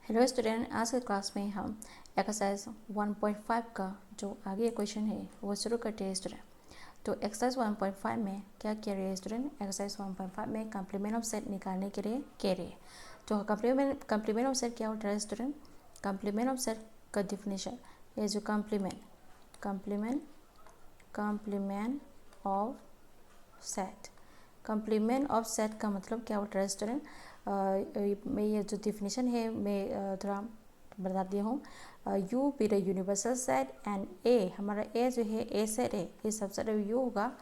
Hello student, आज के class में हम एक्सरसाइज 1.5 का जो आगे क्वेश्चन है वो शुरू करते हैं स्टूडेंट। तो एक्सरसाइज 1.5 में क्या कह रहे हैं स्टूडेंट? एक्सरसाइज 1.5 में कम्प्लीमेंट ऑफ सेट निकालने के लिए कह रहे हैं। तो कम्प्लीमेंट ऑफ सेट क्या होता है स्टूडेंट? कम्प्लीमेंट ऑफ सेट का डिफिनेशन, ये जो complement of set, complement of set का मतलब क्या होता है स्टूडेंट? मैं ये जो डिफिनेशन है मैं थोड़ा बताती हूँ। U be the universal set and A, हमारा ए जो है ए सेट है, ये सबसेट ऑफ यू होगा।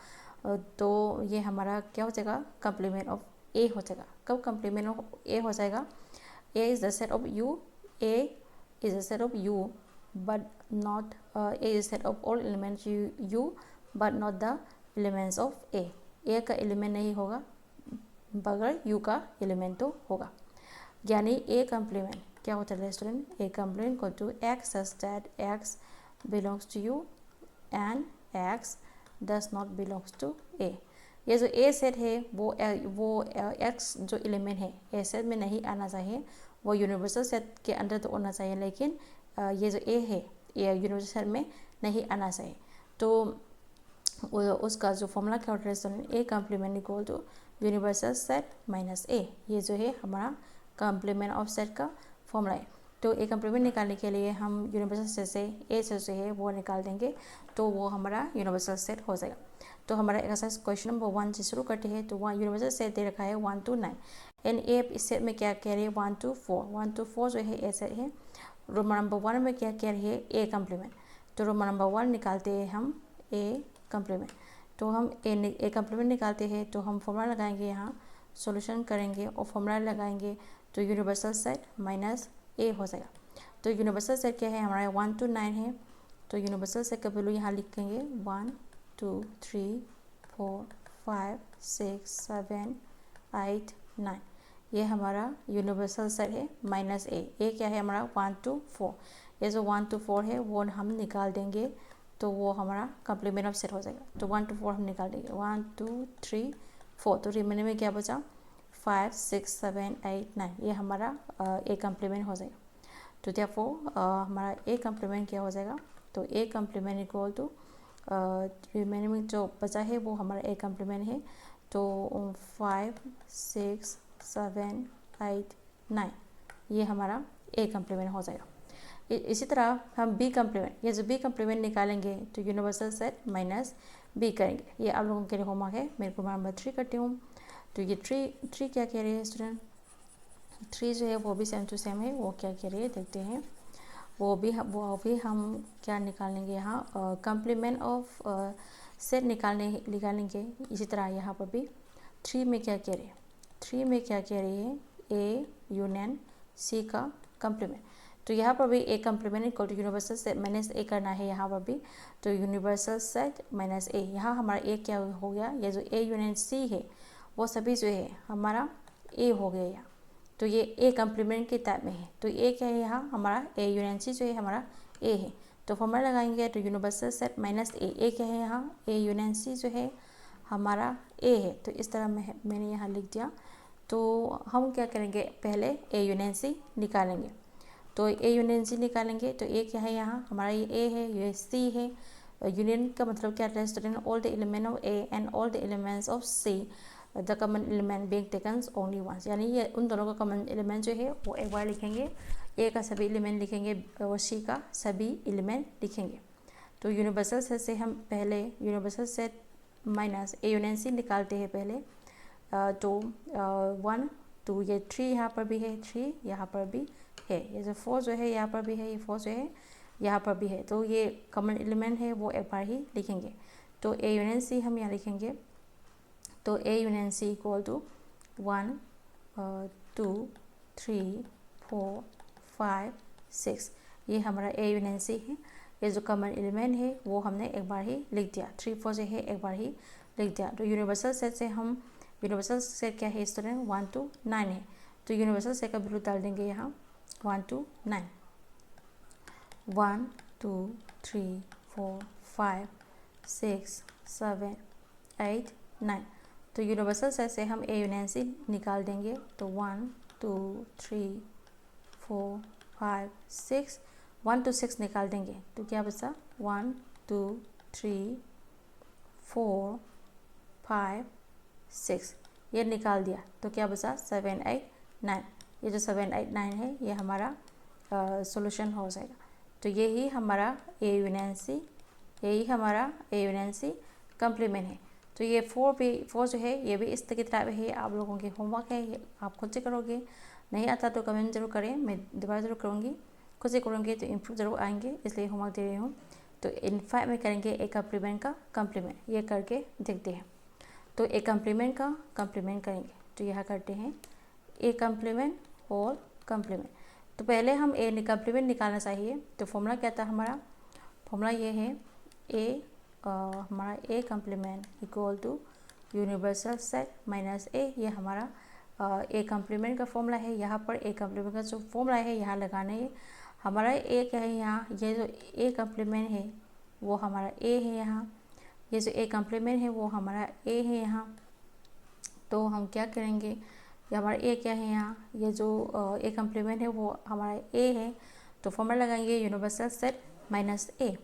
तो ये हमारा क्या हो जाएगा? कम्प्लीमेंट ऑफ ए हो जाएगा। कब कम्प्लीमेंट ऑफ ए हो जाएगा? A is the set of U, A is the set of U but not, A is set of all elements U but not the elements of A का element नहीं होगा बगैर you का element तो होगा। यानी ए कम्प्लीमेंट क्या होता है स्टूडेंट? ए कम्प्लीमेंट को to x such that x belongs to U and x does not belongs to A. ये जो ए सेट है वो एक्स जो एलिमेंट है ए सेट में नहीं आना चाहिए, वो यूनिवर्सल सेट के अंदर तो होना चाहिए, लेकिन ये जो ए है ये यूनिवर्सल सेट में नहीं आना चाहिए। तो उसका जो फॉर्मूला क्या होता है student? A complement equal to universal set minus A. ये जो है हमारा कम्प्लीमेंट ऑफ सेट का फॉर्मूला है। तो ए कम्प्लीमेंट निकालने के लिए हम यूनिवर्सल सेट से ए सेट जो है वो निकाल देंगे, तो वो हमारा यूनिवर्सल सेट हो जाएगा। तो हमारा एक्सरसाइज क्वेश्चन नंबर 1 से शुरू करते हैं। तो 1 यूनिवर्सल सेट दे रखा है 1 to 9 एंड ए इस सेट में क्या कह रहे हैं? 1 to 4 जो है ए सेट है। रोमन नंबर 1 में क्या कह रही है? ए कम्प्लीमेंट। तो रोमन नंबर 1 निकालते हैं हम ए कम्प्लीमेंट। तो हम ए कम्प्लीमेंट निकालते हैं तो हम फॉर्मूला लगाएंगे, यहाँ सॉल्यूशन करेंगे और फॉर्मूला लगाएंगे तो यूनिवर्सल सेट माइनस ए हो जाएगा। तो यूनिवर्सल सेट क्या है हमारा? 1 to 9 है। तो यूनिवर्सल सेट का वैल्यू यहाँ लिखेंगे 1 2 3 4 5 6 7 8 9। ये हमारा यूनिवर्सल सेट है माइनस ए क्या है हमारा? 1 to 4। ये जो 1 to 4 है वो हम निकाल देंगे तो वो हमारा कम्प्लीमेंट ऑफ सेट हो जाएगा। तो 1 to 4 हम निकाल देंगे, 1 2 3 4। तो रिमेनिंग में क्या बचा? 5 6 7 8 9। ये हमारा ए कम्प्लीमेंट हो जाएगा। तो देयरफॉर हमारा ए कम्प्लीमेंट क्या हो जाएगा? तो A complement equal to remaining में जो बचा है वो हमारा ए कम्प्लीमेंट है। तो 5 6 7 8 9 ये हमारा ए कम्प्लीमेंट हो जाएगा। इसी तरह हम बी कम्प्लीमेंट, ये जो बी कम्प्लीमेंट निकालेंगे तो यूनिवर्सल सेट माइनस बी करेंगे। ये आप लोगों के लिए होमवर्क है। मेरे को नंबर 3 करती हूँ। तो ये थ्री क्या कह रही है स्टूडेंट? 3 जो है वो भी सेम टू सेम है। वो क्या कह रही है देखते हैं। वो भी हम क्या निकालेंगे यहाँ? कम्प्लीमेंट ऑफ सेट निकालेंगे। इसी तरह यहाँ पर भी 3 में क्या कह रही है? 3 में क्या कह रही है? ए यूनियन सी का कम्प्लीमेंट। तो यहाँ पर भी A complement equal to universal set minus A करना है यहाँ पर भी। तो यूनिवर्सल सेट माइनस ए, यहाँ हमारा ए क्या हो गया? ये जो ए यूनियन सी है वो सभी जो है हमारा ए हो गया यहाँ। तो ये ए कम्प्लीमेंट के टाइप में है। तो ए क्या है यहाँ हमारा? ए यूनियन सी जो है हमारा ए है। तो फॉर्मूला लगाएंगे तो यूनिवर्सल सेट माइनस ए क्या है यहाँ? ए यूनियन सी जो है हमारा ए है। तो इस तरह मैंने यहाँ लिख दिया। तो हम क्या करेंगे? पहले ए यूनियन सी निकालेंगे। तो ए यूनियन सी निकालेंगे तो ए क्या है यहाँ हमारा? ये ए है, ये सी है। यूनियन का मतलब क्या है student? All the element of A and all the elements of C the common element being taken only once. यानी ये उन दोनों का कॉमन एलिमेंट जो है वो एक बार लिखेंगे। ए का सभी एलिमेंट लिखेंगे और सी का सभी एलिमेंट लिखेंगे। तो यूनिवर्सल सेट से हम पहले universal set minus A union C निकालते हैं पहले। तो 1 2 ये 3 यहाँ पर भी है, 3 यहाँ पर भी है, ये जो 4 जो है यहाँ पर भी है, ये 4 जो है यहाँ पर भी है। तो ये कॉमन एलिमेंट है वो एक बार ही लिखेंगे। तो ए यूनियन सी हम यहाँ लिखेंगे। तो A union C equal to 1 2 3 4 5 6। ये हमारा ए यूनियन सी है। ये जो कॉमन एलिमेंट है वो हमने एक बार ही लिख दिया, 3 4 जो है एक बार ही लिख दिया। तो यूनिवर्सल सेट से हम, यूनिवर्सल सेट क्या है स्टूडेंट? 1 to 9 है। तो यूनिवर्सल सेट का वैल्यू डाल देंगे यहाँ 1 to 9। 1 2 3 4 5 6 7 8 9। तो यूनिवर्सल सेट से हम ए यूनियन सी निकाल देंगे। तो 1 2 3 4 5 6, 1 to 6 निकाल देंगे तो क्या बचा 1 2 3 4 5 6, ये निकाल दिया तो क्या बचा 7 8 9। ये जो 7 8 9 है ये हमारा सॉल्यूशन हो जाएगा। तो यही हमारा ए यूनियन सी, यही हमारा ए यूनियन सी कम्प्लीमेंट है। तो ये 4 जो है ये भी इस किताब है, आप लोगों की होमवर्क है, ये आप खुद से करोगे। नहीं आता तो कमेंट जरूर करें, मैं दोबारा जरूर करूँगी। खुद से करेंगे तो इम्प्रूव जरूर आएंगे, इसलिए होमवर्क दे रही हूँ। तो इन 5 में करेंगे ए कम्प्लीमेंट का कम्प्लीमेंट, ये करके देखते हैं। तो ए कम्प्लीमेंट का कम्प्लीमेंट करेंगे तो यह करते हैं ए कम्प्लीमेंट और कम्प्लीमेंट। तो पहले हम ए कम्प्लीमेंट निकालना चाहिए। तो फॉर्मूला क्या था हमारा, फॉर्मूला ये है ए हमारा A complement equal to universal set minus A. ये हमारा ए कम्प्लीमेंट का फॉर्मूला है। यहाँ पर ए कम्प्लीमेंट का जो फॉर्मूला है यहाँ लगाना है। हमारा ए क्या है यहाँ, ये जो ए कम्प्लीमेंट है वो हमारा ए है यहाँ, ये जो ए कम्प्लीमेंट है वो हमारा ए है यहाँ। तो हम क्या करेंगे, ये हमारा ए क्या है यहाँ, ये जो ए कम्प्लीमेंट है वो हमारा ए है। तो फॉर्मूला लगाएंगे यूनिवर्सल सेट माइनस ए।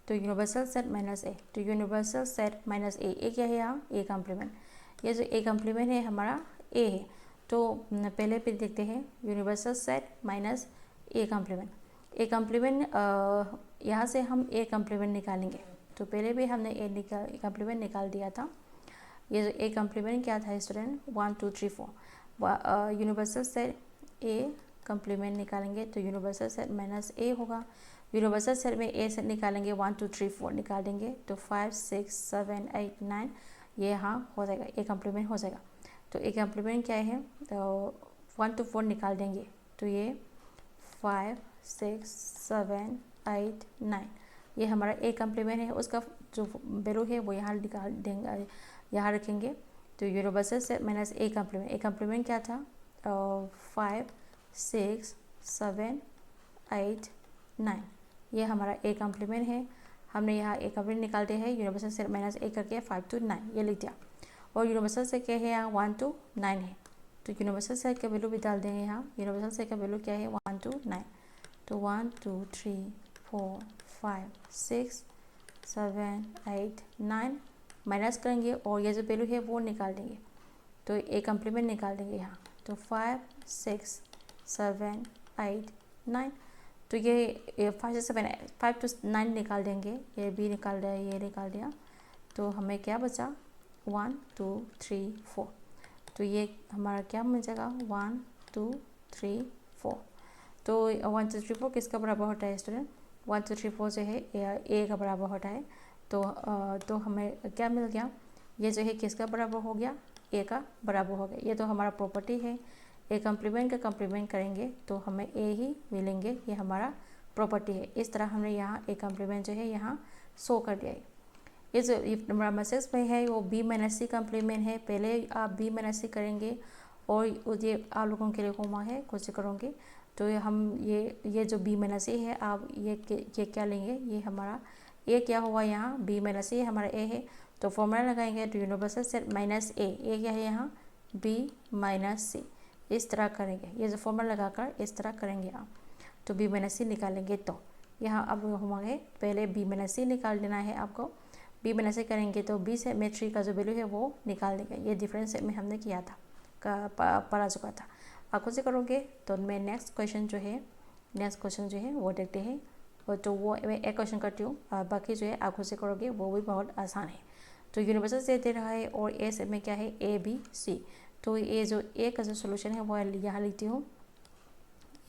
तो यूनिवर्सल सेट माइनस ए, तो यूनिवर्सल सेट माइनस ए क्या है यहाँ ए कम्प्लीमेंट। ये जो ए कम्प्लीमेंट है हमारा ए है। तो पहले फिर देखते हैं यूनिवर्सल सेट माइनस ए कम्प्लीमेंट। ए कम्प्लीमेंट यहाँ से हम ए कम्प्लीमेंट निकालेंगे। तो पहले भी हमने ए कम्प्लीमेंट निकाल दिया था। ये जो ए कम्प्लीमेंट क्या था स्टूडेंट 1 2 3 4। यूनिवर्सल सेट ए कम्प्लीमेंट निकालेंगे तो यूनिवर्सल सेट माइनस ए होगा। यूनिवर्सल सेट में ए सेट निकालेंगे 1 2 3 4 निकाल देंगे तो 5 6 7 8 9 ये यहाँ हो जाएगा, ए कम्प्लीमेंट हो जाएगा। तो ए कम्प्लीमेंट क्या है, तो 1 to 4 निकाल देंगे तो ये 5 6 7 8 9 ये हमारा ए कम्प्लीमेंट है। उसका जो वैल्यू है वो यहाँ निकाल देंगे, यहाँ रखेंगे। तो यूनिवर्सल सेट माइनस ए कम्प्लीमेंट क्या था 5 6 7 8 9 ये हमारा ए कम्प्लीमेंट है। हमने यहाँ ए कम्प्लीमेंट निकाल दिया है, यूनिवर्सल सेट माइनस ए करके 5 to 9 ये लिख दिया। और यूनिवर्सल सेट क्या है यहाँ 1 to 9 है। तो यूनिवर्सल सेट का वैल्यू भी डाल देंगे यहाँ। यूनिवर्सल सेट का वैल्यू क्या है 1 to 9। तो 1 2 3 4 5 6 7 8 9 माइनस करेंगे और ये जो वैल्यू है वो निकाल देंगे। तो ए कम्प्लीमेंट निकाल देंगे यहाँ। तो 5 6 7 8 9 तो ये 5 to 9 निकाल देंगे, ये भी निकाल दिया, ये निकाल दिया। तो हमें क्या बचा 1 2 3 4। तो ये हमारा क्या मिल जाएगा 1 2 3 4। तो 1 2 3 4 किसका बराबर होता है स्टूडेंट, 1 2 3 4 जो है ए का बराबर होता है। तो हमें क्या मिल गया, ये जो है किसका बराबर हो गया, ए का बराबर हो गया। ये तो हमारा प्रॉपर्टी है। ए कम्प्लीमेंट का कम्प्लीमेंट करेंगे तो हमें ए ही मिलेंगे, ये हमारा प्रॉपर्टी है। इस तरह हमने यहाँ ए कम्प्लीमेंट जो है यहाँ शो कर दिया है। ये जो नंबर 6 में है वो बी माइनस सी कम्प्लीमेंट है। पहले आप बी माइनस सी करेंगे और ये आप लोगों के लिए होमवर्क है, खुद से करोगे। तो हम ये जो बी माइनस सी है आप ये क्या लेंगे, ये हमारा ए क्या हुआ यहाँ बी माइनस सी हमारा ए है। तो फॉर्मूला लगाएंगे तो यूनिवर्सल सेट माइनस ए क्या है यहाँ बी माइनस सी। इस तरह करेंगे, ये जो फॉर्मूला लगाकर इस तरह करेंगे आप। तो बी माइनस सी निकालेंगे तो यहाँ अब होमवर्क है, पहले बी माइनस सी निकाल देना है आपको। बी माइनस सी करेंगे तो बी से में 3 का जो वैल्यू है वो निकाल देंगे। ये डिफरेंस में हमने किया था पढ़ा चुका था। आप खुद से करोगे तो मैं नेक्स्ट क्वेश्चन जो है वो देखते हैं। और तो वो मैं एक क्वेश्चन करती हूँ, बाकी जो है आप खुद से करोगे वो भी बहुत आसान है। तो यूनिवर्सल सेट दे रहा है और ए सेट में क्या है ए बी सी। तो ये जो ए का जो सोल्यूशन है वो यहाँ लिखती हूँ,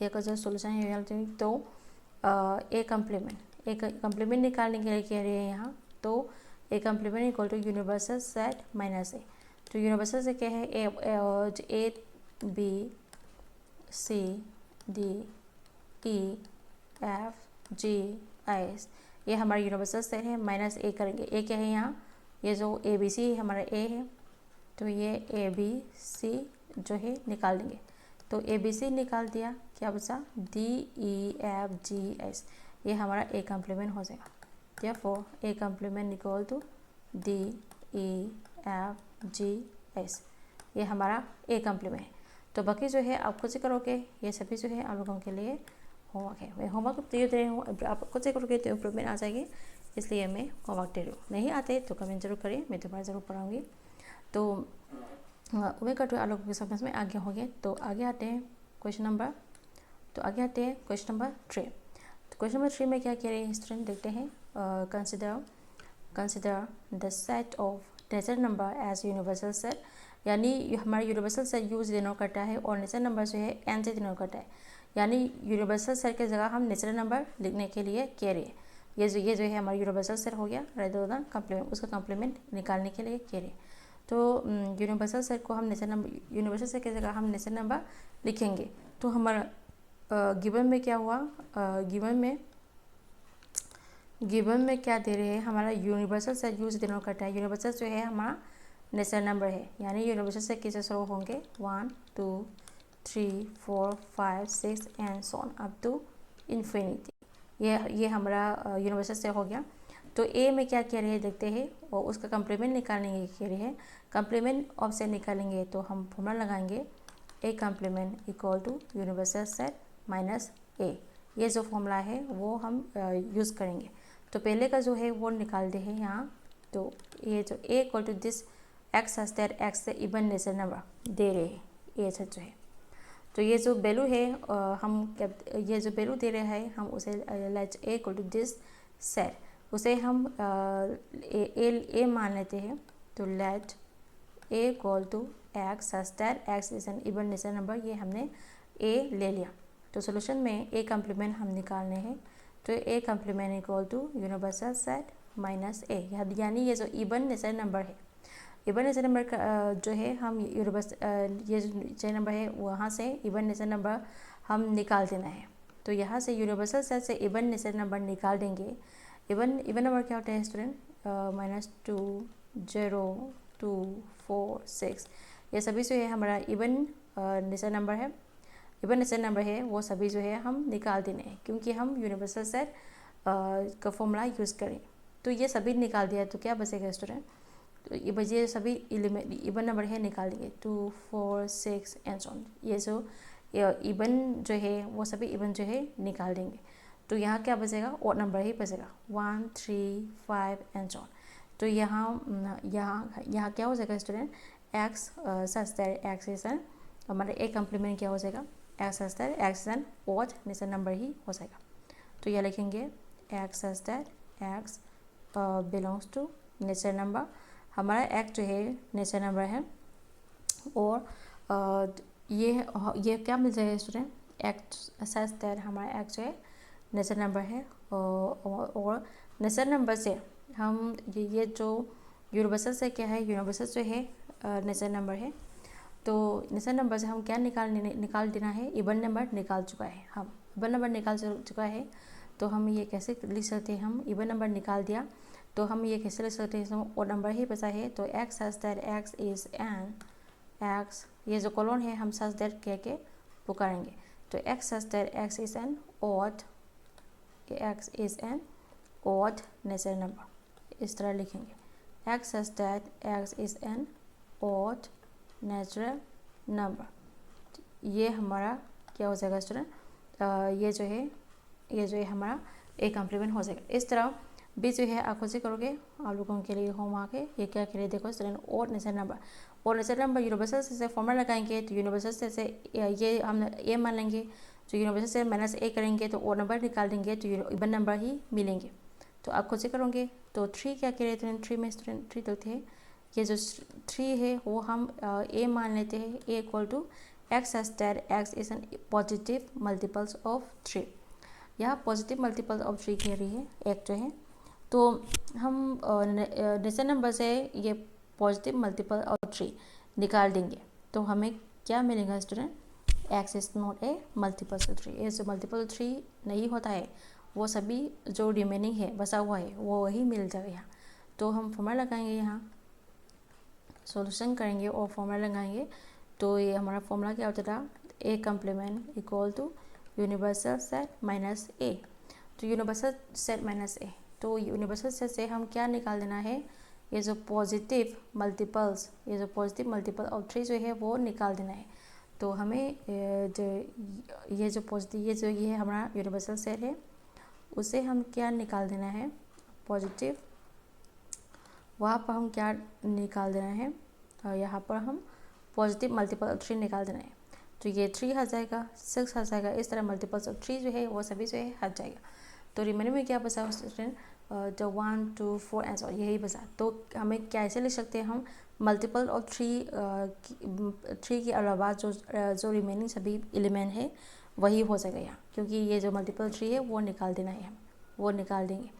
ए का जो सोल्यूशन है यहाँ लिखती हूँ। तो ए कम्प्लीमेंट निकालने के लिए कह रहे हैं यहाँ। तो A complement equal to universal set minus A. तो यूनिवर्सल से क्या है A B C D E F G S ये हमारा यूनिवर्सल सेट है। माइनस ए करेंगे, ए क्या है यहाँ, ये जो ए बी सी हमारा ए है। तो ये ए बी सी जो है निकाल देंगे। तो ए बी सी निकाल दिया, क्या बचा D E F G S, ये हमारा ए कम्प्लीमेंट हो जाएगा। Therefore, A complement equal to D E F G S, ये हमारा A कम्प्लीमेंट है। तो बाकी जो है आप खुद से करोगे, ये सभी जो है आप लोगों के लिए होमवर्क है। मैं होमवर्क दे रही हूँ, आप खुद से करोगे तो इम्प्रूवमेंट आ जाएगी, इसलिए मैं होमवर्क दे रही हूँ। नहीं आते तो कमेंट जरूर करें, मैं दोबारा ज़रूर पढ़ाऊँगी। तो उम्मीद करती हूँ आप लोगों की समझ में आगे होंगे। तो आगे आते हैं क्वेश्चन नंबर 3। तो क्वेश्चन नंबर 3 में क्या कह रहे हैं स्टूडेंट, देखते हैं। Consider the set of natural number as universal set, यानी हमारा यूनिवर्सल सेट यूज डिनोट करता है और नेचुरल नंबर जो है एन से डिनोट करता है, यानी यूनिवर्सल सेट की जगह हम नेचुरल नंबर लिखने के लिए कह रहे हैं। ये जो है हमारा यूनिवर्सल सेट हो गया, रेदर देन कम्प्लीमेंट, उसका कम्प्लीमेंट निकालने के लिए कह रहे हैं। तो यूनिवर्सल सेट को हम नेचुरल नंबर, यूनिवर्सल सेट की जगह हम नेचुरल नंबर लिखेंगे। तो हमारा गिवन में क्या हुआ, गिवन में क्या दे रहे हैं, हमारा यूनिवर्सल सेट यूज डिनोट करता है। यूनिवर्सल जो है हमारा नेचुरल नंबर है, यानी यूनिवर्सल सेट किससे शुरू होंगे 1 2 3 4 5 6 and so on up to infinity. ये हमारा यूनिवर्सल सेट हो गया। तो ए में क्या कह रहे हैं देखते हैं, और उसका कम्प्लीमेंट निकालेंगे कह रहे हैं। कम्प्लीमेंट ऑफ सेट निकालेंगे तो हम फॉर्मूला लगाएंगे A complement equal to universal set minus A. ये जो फॉर्मूला है वो हम यूज़ करेंगे। तो पहले का जो है वो निकालते हैं यहाँ। तो ये जो A equal to this x such that x से इवन नेचुरल नंबर दे रहे हैं, ए जो है। तो ये जो वैल्यू है ये जो वैल्यू दे रहे हैं हम उसे let A equal to this set, उसे हम ए मान लेते हैं। तो let A equal to x such that x is an even natural number, ये हमने ए ले लिया। तो सोल्यूशन में ए कम्प्लीमेंट हम निकालने हैं। तो A complement equal to universal set minus A, यानी ये जो इवन नेचुरल नंबर है, इवन नेचुरल नंबर का जो है हम ये जो नेचुरल नंबर है वहाँ से इवन नेचुरल नंबर हम निकाल देना है। तो यहाँ से यूनिवर्सल सेट से इवन नेचुरल नंबर निकाल देंगे। इवन नंबर क्या होता है स्टूडेंट, -2 0 2 4 6, ये सभी जो है हमारा इवन नेचुरल नंबर है। इवन नेचुरल नंबर है वो सभी जो है हम निकाल देने हैं, क्योंकि हम यूनिवर्सल सेट का फॉर्मूला यूज़ करें। तो ये सभी निकाल दिया तो क्या बचेगा स्टूडेंट, तो ये बचे सभी एलिमेंट इवन नंबर है निकाल देंगे 2 4 6 एंड सो ऑन। ये जो इवन जो है वो सभी इवन जो है निकाल देंगे। तो यहाँ क्या बचेगा, ऑड नंबर ही बचेगा 1 3 5 एंड सो ऑन। तो यहाँ क्या हो जाएगा student, x such that x is an, हमारा ए कम्प्लीमेंट क्या हो जाएगा, x such that x is an odd natural number ही हो जाएगा। तो यह लिखेंगे x such that x belongs to natural number. हमारा एक्स जो है नेचुरल नंबर है, और ये क्या मिल जाएगा स्टूडेंट, एक्स सच दैट हमारा एक्स जो है नेचुरल नंबर है। और नेचुरल नंबर से हम ये जो यूनिवर्सल से क्या है, यूनिवर्सल जो है नेचुरल नंबर है। तो नेचुरल नंबर से हम क्या निकाल देना है, इवन नंबर निकाल चुका है, हम इवन नंबर निकाल चुका है। तो हम ये कैसे लिख सकते हैं, हम इवन नंबर निकाल दिया तो हम ये कैसे लिख सकते हैं, और नंबर ही बचा है। तो x such that x is N x, ये जो कॉलन है हम सच दैट कह के पुकारेंगे। तो x such that x is an odd, x is an odd natural number, इस तरह लिखेंगे x such that x is an odd natural number. ये हमारा क्या हो जाएगा स्टूडेंट, ये जो है हमारा ए कम्प्लीमेंट हो जाएगा। इस तरह भी जो है आप खुद से करोगे, आप लोगों के लिए होमवर्क है। ये क्या करें देखो स्टूडेंट, ऑड नेचुरल नंबर, और नेचुरल नंबर यूनिवर्सल से फॉर्मूला लगाएंगे। तो यूनिवर्सल से ये हम ए मान लेंगे, तो यूनिवर्सल से माइनस ए करेंगे तो ऑड नंबर निकाल देंगे, तो इवन नंबर ही मिलेंगे। तो आप खुद से करोगे। तो 3 क्या कह रहे थे, 3 में स्टूडेंट 3 तो थे, ये जो 3 है वो हम ए मान लेते हैं। A equal to x such that x is an positive multiples of 3, यहाँ पॉजिटिव मल्टीपल्स ऑफ 3 कह रही है एक जो है। तो हम नेचुरल नंबर से ये पॉजिटिव मल्टीपल ऑफ 3 निकाल देंगे। तो हमें क्या मिलेगा student, x is not a multiple of 3। ये जो मल्टीपल 3 नहीं होता है वो सभी जो रिमेनिंग है बचा हुआ है वो वही मिल जाएगा यहाँ। तो हम फॉर्मूला लगाएंगे, यहाँ सॉल्यूशन करेंगे और फॉर्मूला लगाएंगे। तो ये हमारा फॉर्मूला क्या होता था, A complement equal to universal set minus A. तो यूनिवर्सल सेट माइनस ए, तो यूनिवर्सल सेट से हम क्या निकाल देना है, ये जो पॉजिटिव मल्टीपल ऑफ 3 जो है वो निकाल देना है। तो हमें जो ये जो पॉजिटिव ये है हमारा यूनिवर्सल सेट है, उसे हम क्या निकाल देना है, पॉजिटिव, वहाँ पर हम क्या निकाल देना है, यहाँ पर हम पॉजिटिव मल्टीपल ऑफ 3 निकाल देना है। तो ये 3 हट जाएगा, 6 हट जाएगा, इस तरह मल्टीपल्स ऑफ 3 जो है वो सभी जो है हट जाएगा। तो रिमेनिंग में क्या बचा स्टूडेंट, जो 1 2 4 एंड सो यही बचा। तो हमें कैसे लिख सकते हैं हम, मल्टीपल ऑफ 3 के अलावा जो रिमेनिंग सभी एलिमेंट है वही हो जाएगा यहाँ, क्योंकि ये जो मल्टीपल 3 है वो निकाल देना है, हम वो निकाल देंगे।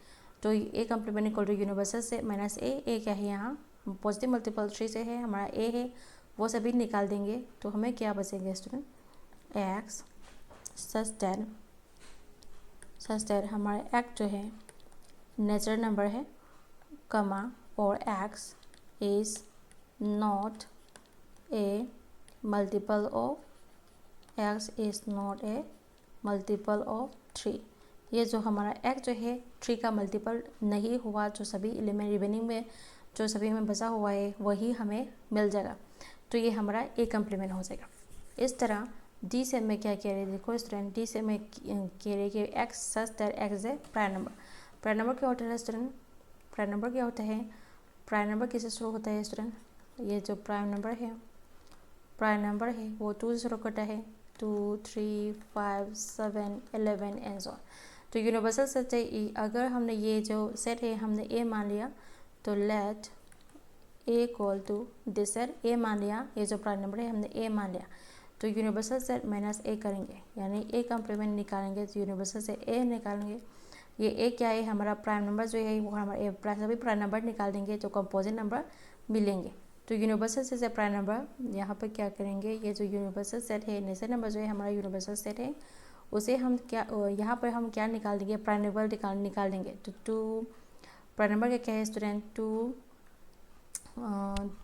तो A complement equal to universal से माइनस ए क्या है यहाँ, पॉजिटिव मल्टीपल 3 से है हमारा ए है, वो सभी निकाल देंगे। तो हमें क्या बचेंगे स्टूडेंट, एक्स सच दैट हमारा एक्स जो है नेचुरल नंबर है, कमा, और x is not a multiple of, x is not a multiple of 3। ये जो हमारा एक्स जो है 3 का मल्टीपल नहीं हुआ, जो सभी एलिमेंट रिमेनिंग में जो सभी हमें बचा हुआ है वही हमें मिल जाएगा। तो ये हमारा ए कम्प्लीमेंट हो जाएगा। इस तरह डी से मैं क्या कह रही, देखो स्टूडेंट, डी से मैं कह रही कि एक्स सच दैट एक्स है प्राइम नंबर। प्राइम नंबर क्या होता है स्टूडेंट, प्राइम नंबर क्या होता है, प्राइम नंबर किससे शुरू होता है स्टूडेंट, ये जो प्राइम नंबर है वो 2 से शुरू करता है, 2 3 5 7 11 एंड सो। तो यूनिवर्सल सेट है, अगर हमने ये जो सेट है हमने ए मान लिया, तो let A equal to this set, A मान लिया, ये जो प्राइम नंबर है हमने ए मान लिया, तो यूनिवर्सल सेट माइनस ए करेंगे, यानी ए कम्प्लीमेंट निकालेंगे, तो यूनिवर्सल से ए निकालेंगे। ये ए क्या है, हमारा प्राइम नंबर जो है वो हमारा ए सभी प्राइम नंबर निकाल देंगे, तो कंपोजिट नंबर मिलेंगे। तो यूनिवर्सल सेट से प्राइम नंबर यहाँ पर क्या करेंगे, ये जो यूनिवर्सल सेट है, नेचुरल नंबर जो है हमारा यूनिवर्सल सेट है, उसे हम क्या यहाँ पर हम क्या निकाल देंगे, प्राइम नंबर निकाल देंगे। तो 2 प्राइम नंबर क्या है स्टूडेंट,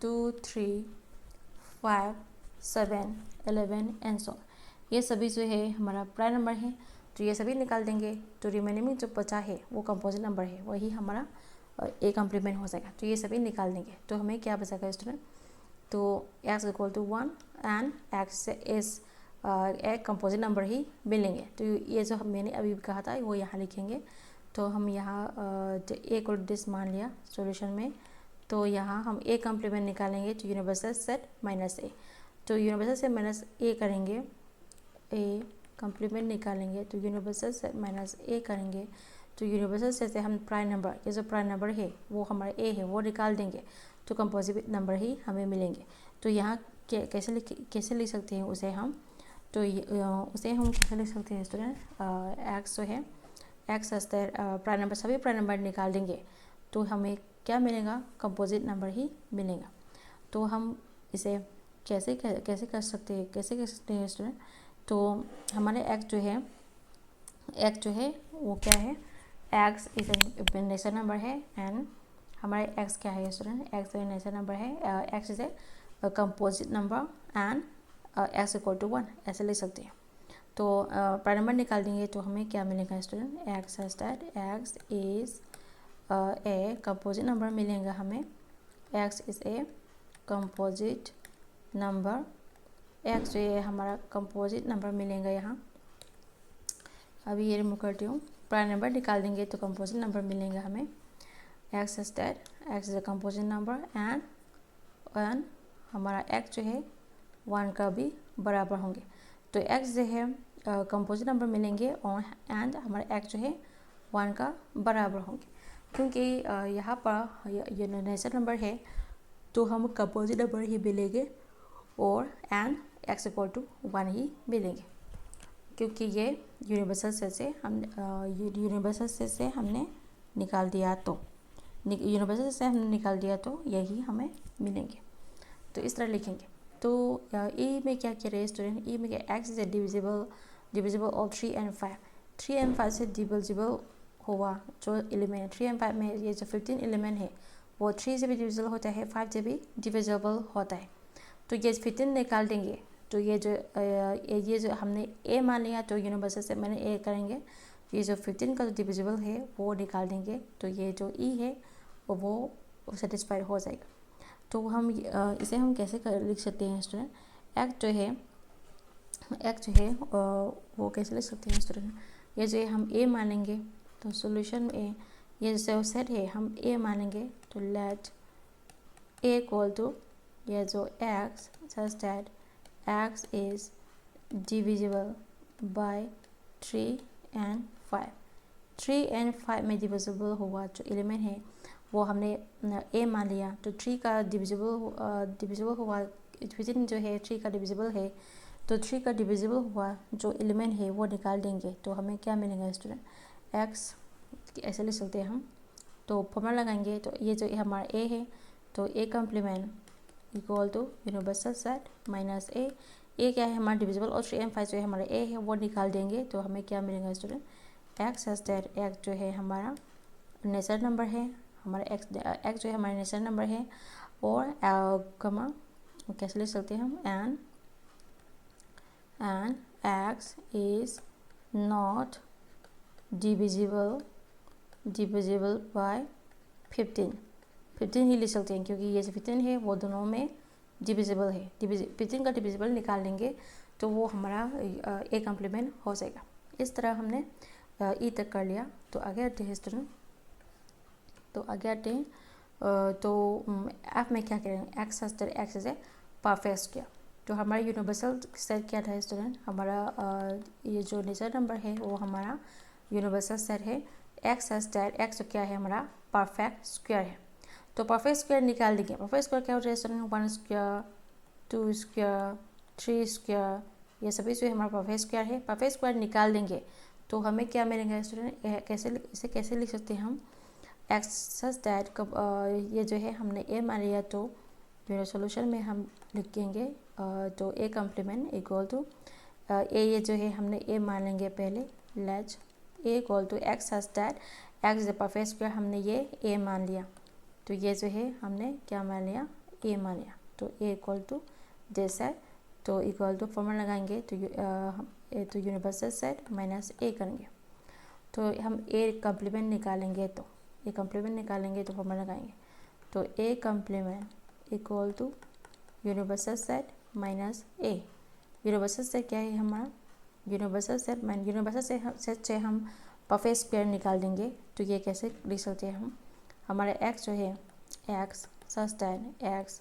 2 3 5 7 11 एंड सो, ये सभी जो है हमारा प्राइम नंबर है, तो ये सभी निकाल देंगे। तो रिमेनिंग में जो बचा है वो कंपोजिट नंबर है, वही हमारा ए कम्प्लीमेंट हो जाएगा। तो ये सभी निकाल देंगे, तो हमें क्या बचेगा स्टूडेंट, तो X equal to 1 and X is एक कंपोजिट नंबर ही मिलेंगे। तो ये जो मैंने अभी कहा था वो यहाँ लिखेंगे। तो हम यहाँ ए इक्वल टू दिस मान लिया सॉल्यूशन में, तो यहाँ हम ए कम्प्लीमेंट निकालेंगे, तो यूनिवर्सल सेट माइनस ए, तो यूनिवर्सल से माइनस ए करेंगे, ए कम्प्लीमेंट निकालेंगे, तो यूनिवर्सल से माइनस ए करेंगे, तो यूनिवर्सल से हम प्राइम नंबर, ये जो प्राइम नंबर है वो हमारा ए है वो निकाल देंगे, तो कंपोजिट नंबर ही हमें मिलेंगे। तो यहाँ कैसे लिख सकते हैं उसे हम, तो उसे हम कैसे लिख सकते हैं स्टूडेंट, एक्स जो है एक्स प्राइम नंबर, सभी प्राइम नंबर निकाल देंगे, तो हमें क्या मिलेगा, कंपोजिट नंबर ही मिलेगा। तो हम इसे कैसे कर सकते हैं स्टूडेंट, तो हमारे एक्स जो है वो क्या है, एक्स इज नेचुरल नंबर है, एंड हमारे एक्स क्या है स्टूडेंट, एक्स नेचुरल नंबर है, X is a composite number and X equal to 1, ऐसे ले सकते हैं। तो प्राइम नंबर निकाल देंगे, तो हमें क्या मिलेगा student, x such that x is a composite number मिलेगा हमें, x is a composite number, x जो है हमारा कंपोजिट नंबर मिलेगा यहाँ। अभी ये रिमूव करती हूँ, प्राइम नंबर निकाल देंगे तो कंपोजिट नंबर मिलेगा हमें, x such that x is a composite number and हमारा एक्स जो है 1 का भी बराबर होंगे। तो एक्स जो है कंपोजिट नंबर मिलेंगे और एंड हमारा एक्स जो है 1 का बराबर होंगे, क्योंकि यहाँ पर ये नेचुरल नंबर है, तो हम कंपोजिट नंबर ही मिलेंगे और एंड एक्स इक्वल टू 1 ही मिलेंगे, क्योंकि ये यूनिवर्सल सेट से हमने निकाल दिया, तो यूनिवर्सल से हमने निकाल दिया तो यही हमें मिलेंगे। तो इस तरह लिखेंगे। तो ई में क्या कह रहे हैं स्टूडेंट, ई में क्या, x is A divisible of 3 and 5, 3 and 5 से डिविजिबल हुआ जो एलिमेंट, 3 एंड 5 में ये जो 15 एलिमेंट है वो 3 से भी डिविजिबल होता है, 5 से भी डिविजिबल होता है। तो ये 15 निकाल देंगे, तो ये जो हमने ए मान लिया, तो यूनिवर्सल से मैंने ए करेंगे, ये जो 15 का जो डिविजिबल है वो निकाल देंगे, तो ये जो ई है वो सेटिस्फाइड हो जाएगा। तो हम इसे हम कैसे लिख सकते हैं स्टूडेंट, एक्स जो है x जो है वो कैसे लिख सकते हैं स्टूडेंट, ये जो है हम a मानेंगे तो सॉल्यूशन में ये जो सेट है हम a मानेंगे तो लेट a इक्वल टू ये जो x such that x is divisible by 3 and 5। 3 and 5 में डिविजिबल हुआ जो एलिमेंट है वो हमने a मान लिया, तो 3 का डिविजिबल हुआ विदिन जो है 3 का डिविजिबल है, तो 3 का डिविजिबल हुआ जो एलिमेंट है वो निकाल देंगे तो हमें क्या मिलेगा स्टूडेंट, x ऐसे लिख सकते हैं हम। तो फॉर्मूला लगाएंगे तो ये जो हमारा a है तो a complement equal to universal set minus a क्या है हमारा डिविजिबल और 3 and 5 जो है हमारा a है वो निकाल देंगे तो हमें क्या मिलेगा student, x as that x जो है हमारा नेचुरल नंबर है, हमारा x जो है हमारा नेचुरल नंबर है और कमा कैसे लिख सकते हैं हम and x is not divisible by 15 ही लिख सकते हैं क्योंकि ये जो 15 है वो दोनों में डिविजिबल है, 15 का डिविजिबल निकाल लेंगे तो वो हमारा a कम्प्लीमेंट हो जाएगा। इस तरह हमने ई तक कर लिया। तो आगे आते हैं स्टूडेंट, तो आगे आते हैं तो एफ में क्या करेंगे, x is a perfect square. तो हमारा यूनिवर्सल सेट क्या था स्टूडेंट, हमारा ये जो नेचुरल नंबर है वो हमारा यूनिवर्सल सेट है। एक्स एज दैट एक्स क्या है हमारा परफेक्ट स्क्वायर है। तो परफेक्ट स्क्वायर निकाल देंगे। परफेक्ट स्क्वायर क्या होता है स्टूडेंट, 1 स्क्वायर 2 स्क्वायर 3 स्क्वायर, ये सभी जो है हमारा परफेक्ट स्क्वायर है। परफेक्ट स्क्वायर निकाल देंगे तो हमें क्या मिलेगा स्टूडेंट, इसे कैसे लिख सकते हैं हम, एक्स सच दैट ये जो है हमने ए मान लिया तो मेरे सॉल्यूशन में हम लिखेंगे तो A complement equal to A, ये जो है हमने ए मान लेंगे पहले, let A equal to x such that x is perfect square, हमने ये ए मान लिया तो ये जो है हमने क्या मान लिया, ए मान लिया। तो ए इक्वल टू दिस है तो इक्वल टू फॉर्मूला लगाएंगे तो यूनिवर्सल सेट माइनस ए करेंगे तो हम ए कम्प्लीमेंट निकालेंगे तो फॉर्मूला लगाएंगे तो A complement equal to universal set minus A. Universal set क्या है हमारा, यूनिवर्सल सेट से हम परफेक्ट स्क्वायर निकाल देंगे तो ये कैसे लिख सकते हैं हम, हमारा x जो है x such that x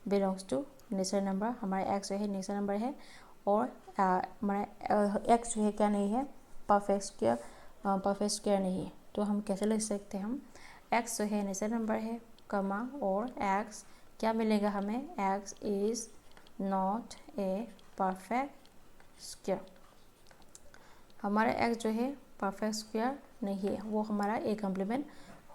belongs to natural number, हमारा x जो है नेचुरल नंबर है और हमारा x जो है क्या नहीं है, परफेक्ट स्क्वायर नहीं है। तो हम कैसे लिख सकते हैं हम, x जो है नेचुरल नंबर है कमा और x क्या मिलेगा हमें, x is not a perfect square. हमारा x जो है परफेक्ट स्क्वायर नहीं है, वो हमारा ए कम्प्लीमेंट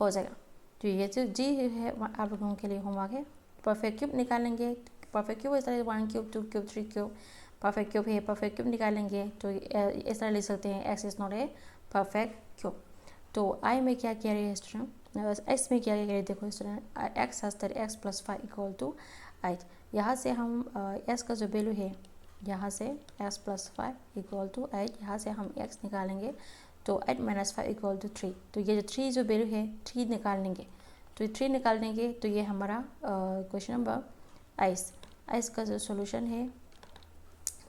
हो जाएगा। तो ये जो जी है आप लोगों के लिए होमवर्क है। परफेक्ट क्यूब निकालेंगे, परफेक्ट क्यूब इस तरह 1 cube 2 cube 3 cube, perfect cube है, परफेक्ट क्यूब निकालेंगे तो इस तरह लिख सकते हैं x is not a perfect cube. तो आई में क्या कह रहे हैं स्टूडेंट, एक्स में क्या कह रहे हैं, देखो student X X plus 5 equal to 8। यहाँ से हम एक्स का जो वैल्यू है, यहाँ से एक्स प्लस 5 इक्वल टू 8, यहाँ से हम एक्स निकालेंगे तो 8 माइनस 5 इक्वल टू 3। तो ये जो 3 जो वैल्यू है 3 निकाल लेंगे तो 3 निकाल देंगे तो ये हमारा क्वेश्चन नंबर आइस का जो सॉल्यूशन है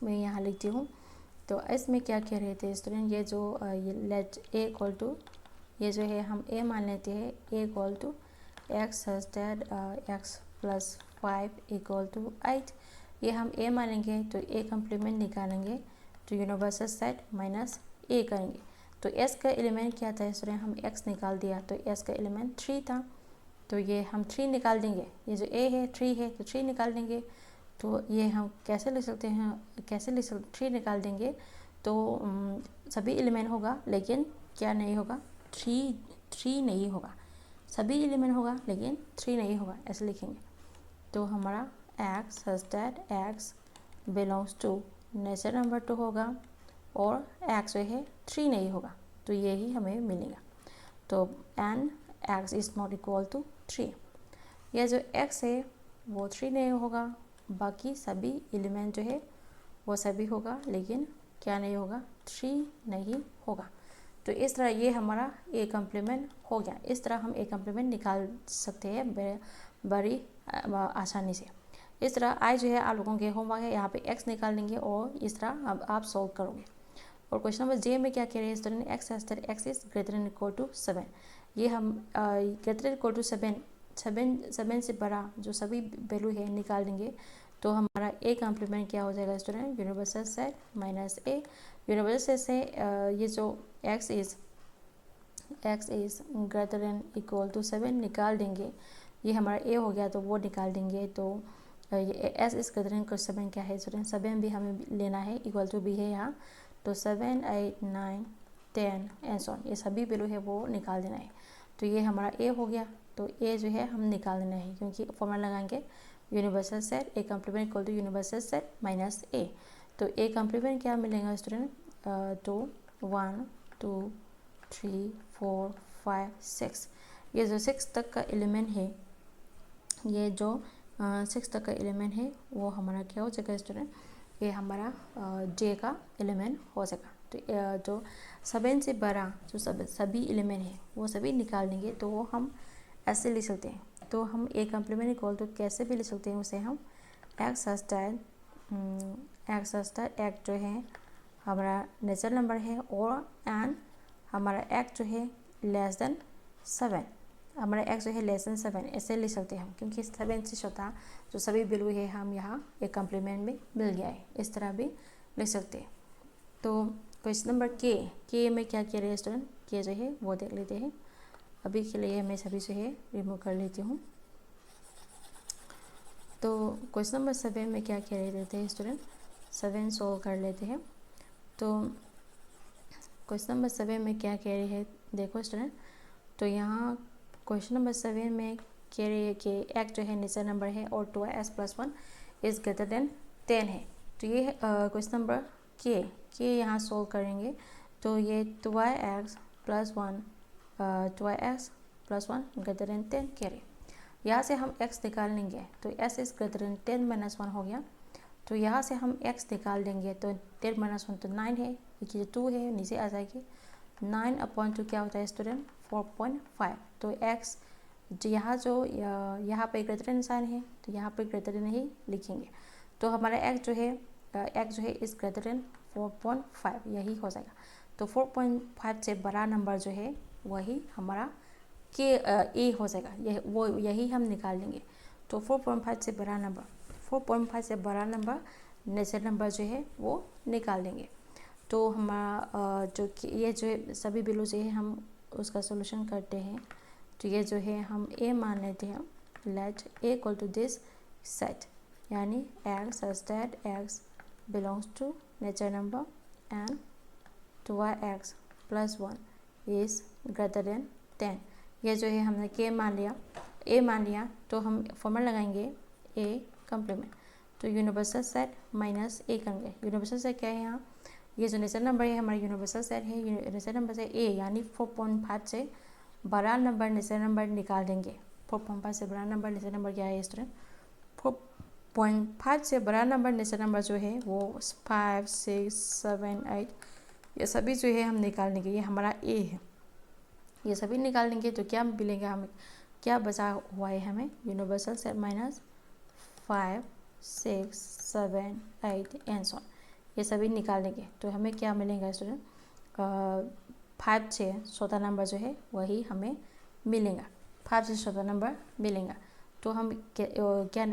मैं यहाँ लिखती हूँ। तो आइस में क्या कह रहे थे स्टूडेंट, ये जो ये लेट ए इक्वल टू ये जो है हम ए मान लेते हैं, A equal to x such that x plus 5 equal to 8, ये हम ए मानेंगे तो ए कम्प्लीमेंट निकालेंगे तो यूनिवर्सल सेट माइनस ए करेंगे। तो एस का एलिमेंट क्या था स्टूडेंट, हम एक्स निकाल दिया तो एस का एलिमेंट 3 था तो ये हम 3 निकाल देंगे, ये जो ए है 3 है तो 3 निकाल देंगे। तो ये हम कैसे लिख सकते हैं, 3 निकाल देंगे तो सभी एलिमेंट होगा लेकिन क्या नहीं होगा, 3 नहीं होगा, सभी एलिमेंट होगा लेकिन 3 नहीं होगा, ऐसे लिखेंगे। तो हमारा X such that x belongs to natural number 2 होगा और एक्स जो है 3 नहीं होगा तो यही हमें मिलेगा। तो and X is not equal to 3, यह जो एक्स है वो 3 नहीं होगा, बाकी सभी एलिमेंट जो है वो सभी होगा लेकिन क्या नहीं होगा, 3 नहीं होगा। तो इस तरह ये हमारा ए कम्प्लीमेंट हो गया। इस तरह हम ए कम्प्लीमेंट निकाल सकते हैं बड़ी आसानी से। इस तरह आई जो है आप लोगों के होमवर्क है, यहाँ पे एक्स निकाल लेंगे और इस तरह अब आप सॉल्व करोगे। और क्वेश्चन नंबर जे में क्या कह रहे हैं student, X as that x is greater than equal to 7। ये हम ग्रेटर देन इक्वल टू 7 से बड़ा जो सभी वैल्यू है निकाल देंगे तो हमारा ए कॉम्प्लीमेंट क्या हो जाएगा student, universal set minus A. Universal set से ये जो X is greater than equal to 7 निकाल देंगे, ये हमारा ए हो गया तो वो निकाल देंगे। तो ये एस इज ग्रेटर देन 7 क्या है स्टूडेंट, 7 भी हमें लेना है, इक्वल टू भी है यहाँ, तो 7, 8, 9, 10 एंड सो ऑन, ये सभी वैल्यू है वो निकाल देना है। तो ये हमारा ए हो गया, तो ए जो है हम निकाल देना है क्योंकि फॉर्मूला लगाएंगे universal set A complement equal to universal set minus A. तो ए कॉम्प्लीमेंट क्या मिलेगा स्टूडेंट, तो 1, 2, 3, 4, 5, 6, ये जो 6 तक का एलिमेंट है, ये जो 6 तक का एलिमेंट है वो हमारा क्या हो जाएगा स्टूडेंट, ये हमारा जे का एलिमेंट हो जाएगा। तो जो 7 से बड़ा जो सभी एलिमेंट है वो सभी निकाल देंगे तो वो हम ऐसे लिख सकते हैं। तो हम ए कॉम्प्लीमेंट इक्वल तो कैसे भी लिख सकते हैं, उसे हम एक्स स्टार एक्स जो है हमारा नेचुरल नंबर है और एंड हमारा एक्स जो है लेस देन 7, हमारा एक्स जो है लेस देन 7 ऐसे लिख सकते हैं हम, क्योंकि 7 से छोटा जो सभी वैल्यू है हम यहाँ एक कॉम्प्लीमेंट में मिल गया है, इस तरह भी लिख सकते हैं। तो क्वेश्चन नंबर के में क्या कह रहे हैं स्टूडेंट, के जो है वो देख लेते हैं। अभी के लिए मैं सभी जो है रिमूव कर लेती हूँ। तो क्वेश्चन नंबर 7 में क्या कह रहे थे स्टूडेंट, 7 सॉल्व कर लेते हैं। तो क्वेश्चन नंबर 7 में क्या कह रहे हैं देखो स्टूडेंट, तो यहाँ क्वेश्चन नंबर 7 में कह रही है कि एक्स जो है नेचुरल नंबर है और 2x+1 इज़ ग्रेटर देन 10 है। तो ये क्वेश्चन नंबर के यहाँ सॉल्व करेंगे तो ये 2x+1 ग्रेटर देन 10 कह रहे, यहाँ से हम x निकाल लेंगे तो s is greater than 10 minus 1 हो गया। तो यहाँ से हम x निकाल देंगे तो 10 माइनस 1 तो 9 है, ये 2 है नीचे आ जाएगी, 9/2 क्या होता है स्टूडेंट 4.5। तो x यहाँ यहाँ पे ग्रेटर देन साइन है तो यहाँ पे ग्रेटर देन ही लिखेंगे, तो हमारा x जो है इस ग्रेटर देन 4.5 यही हो जाएगा। तो 4.5 से बड़ा नंबर जो है वही हमारा के ए हो जाएगा, यही हम निकाल लेंगे। तो 4.5 से बड़ा नंबर नेचुरल नंबर जो है वो निकाल देंगे। तो हमारा जो ये जो है सभी वैल्यू जो है हम उसका सॉल्यूशन करते हैं। तो ये जो है हम ए मान लेते हैं, let A equal to this set, यानी x such that x belongs to natural number and 2x+1 is greater than 10। ये जो है हमने के मान लिया, तो हम फॉर्मूला लगाएंगे ए कॉम्प्लीमेंट, तो यूनिवर्सल सेट माइनस ए करेंगे। यूनिवर्सल सेट क्या है यहाँ, ये जो नेचुरल नंबर है हमारा यूनिवर्सल सेट है, नेचुरल नंबर से ए यानी 4.5 से बड़ा नंबर नेचुरल नंबर निकाल देंगे। 4.5 से बड़ा नंबर नेचुरल नंबर क्या है स्टूडेंट, 4.5 से बड़ा नंबर नेचुरल नंबर जो है वो 5, 6, 7, 8 ये सभी जो है हम निकाल देंगे, ये हमारा ए है, ये सभी निकाल देंगे। तो क्या मिलेगा हमें, क्या बचा हुआ है हमें, universal set minus 5, 6, 7, 8 and so on, ये सभी निकाल देंगे। तो हमें क्या मिलेगा स्टूडेंट, 5 से छोटा नंबर जो है वही हमें मिलेगा, 5 से छोटा नंबर मिलेगा। तो हम क्या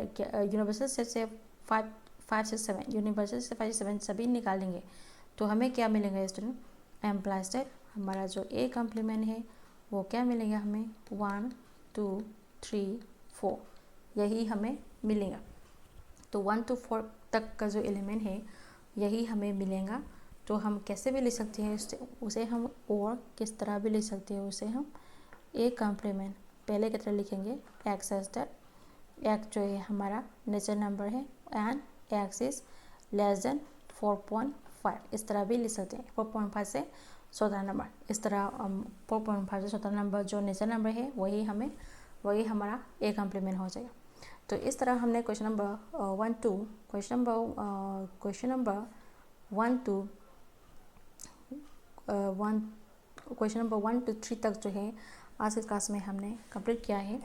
यूनिवर्सल सेट से 5 से 7, यूनिवर्सल से 5 से 7 सभी निकाल देंगे। तो हमें क्या मिलेगा स्टूडेंट, एम्प्लाइज दैट हमारा जो ए कॉम्प्लीमेंट है वो क्या मिलेगा हमें 1, 2, 3, 4 यही हमें मिलेगा। तो 1 to 4 तक का जो एलिमेंट है यही हमें मिलेगा। तो हम कैसे भी लिख सकते हैं उसे हम, और किस तरह भी लिख सकते हैं उसे हम ए कॉम्प्लीमेंट पहले की तरह लिखेंगे, एक्स एज दैट एक्स जो है हमारा नेचुरल नंबर है and X is less than 4.5 इस तरह भी लिख सकते हैं। 4.5 से छोटा नंबर, इस तरह 4.5 से छोटा नंबर जो नेचुरल नंबर है वही हमारा ए कॉम्प्लीमेंट हो जाएगा। तो इस तरह हमने क्वेश्चन नंबर 1 to 3 तक जो है आज के क्लास में हमने कंप्लीट किया है।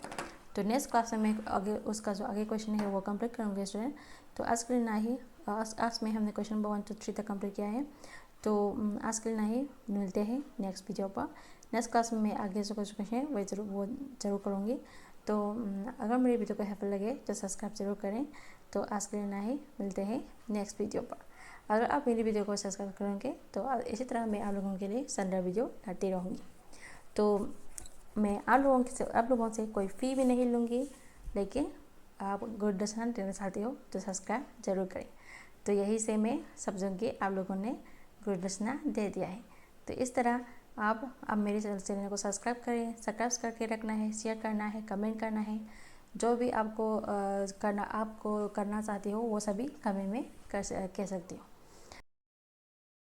तो नेक्स्ट क्लास में मैं आगे उसका जो आगे क्वेश्चन है वो कंप्लीट करूँगी स्टूडेंट। तो आज के लिए ना ही, आज में हमने क्वेश्चन नंबर 1 to 3 तक कंप्लीट किया है। तो आज के लिए ना ही, मिलते हैं नेक्स्ट वीडियो पर। नेक्स्ट क्लास में मैं आगे जो क्वेश्चन है वो जरूर करूँगी। तो अगर मेरी वीडियो को हेल्पफुल लगे तो सब्सक्राइब जरूर करें। तो आज के लिए ना ही, मिलते हैं नेक्स्ट वीडियो पर। अगर आप मेरी वीडियो को सब्सक्राइब करेंगे तो इसी तरह मैं आप लोगों के लिए संडे वीडियो लाती रहूँगी। तो मैं आप लोगों से कोई फ़ी भी नहीं लूँगी, लेकिन आप गुड देना चाहते हो तो सब्सक्राइब जरूर करें। तो यही से मैं समझूँ कि आप लोगों ने गुड दे दिया है। तो इस तरह आप मेरे चैनल को सब्सक्राइब करें, सब्सक्राइब करके रखना है, शेयर करना है, कमेंट करना है। जो भी आपको करना चाहते हो वो सभी कमेंट में कह सकती हो।